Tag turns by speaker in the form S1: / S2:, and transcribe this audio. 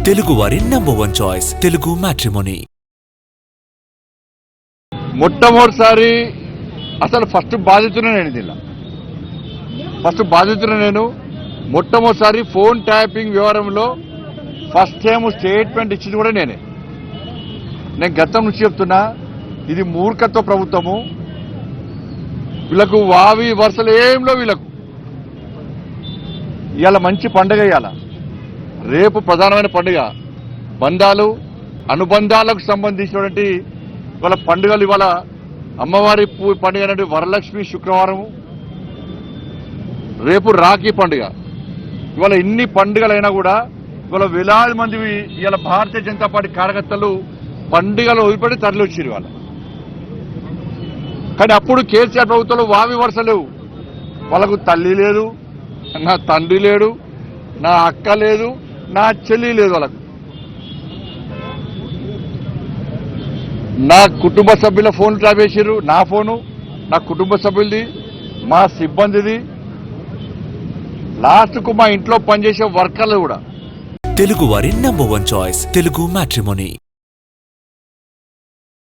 S1: తెలుగు వారి number 1 choice Telugu matrimony.
S2: మొట్టమొదటిసారి అసలు ఫస్ట్ బాధితునే నేను మొట్టమొదటిసారి ఫోన్ ట్యాపింగ్ వ్యవహారంలో ఫస్ట్ టైం స్టేట్మెంట్ ఇచ్చింది కూడా నేను గతం నుంచి చెప్తున్నా, ఇది మూర్ఖత్వ ప్రభుత్వము. వీళ్ళకు వావి వరుసలు ఏంలో వీళ్ళకు. ఇవాళ మంచి పండుగ, ఇవాళ రేపు ప్రధానమైన పండుగ, బంధాలు అనుబంధాలకు సంబంధించినటువంటి ఇవాళ పండుగలు. ఇవాళ అమ్మవారి పండుగ అనేది వరలక్ష్మి శుక్రవారం, రేపు రాఖీ పండుగ. ఇవాళ ఇన్ని పండుగలైనా కూడా ఇవాళ వేలాది మంది ఇవాళ భారతీయ జనతా పార్టీ కార్యకర్తలు పండుగలు వదిలిపెట్టి తరలి వచ్చారు ఇవాళ. కానీ అప్పుడు కేసీఆర్ ప్రభుత్వంలో వావి వరుస లేవు. వాళ్ళకు తల్లి లేదు, నా తండ్రి లేడు, నా అక్క లేదు, నా చెల్లి లేదు. వాళ్ళకు నా కుటుంబ సభ్యుల ఫోన్ ట్రాప్ చేసారు, నా ఫోను, నా కుటుంబ సభ్యులది, మా సిబ్బందిది, లాస్ట్కు మా ఇంట్లో పనిచేసే వర్కర్లు కూడా.
S1: తెలుగు వారి నంబర్ 1 చాయిస్ తెలుగు మ్యాట్రిమోనీ.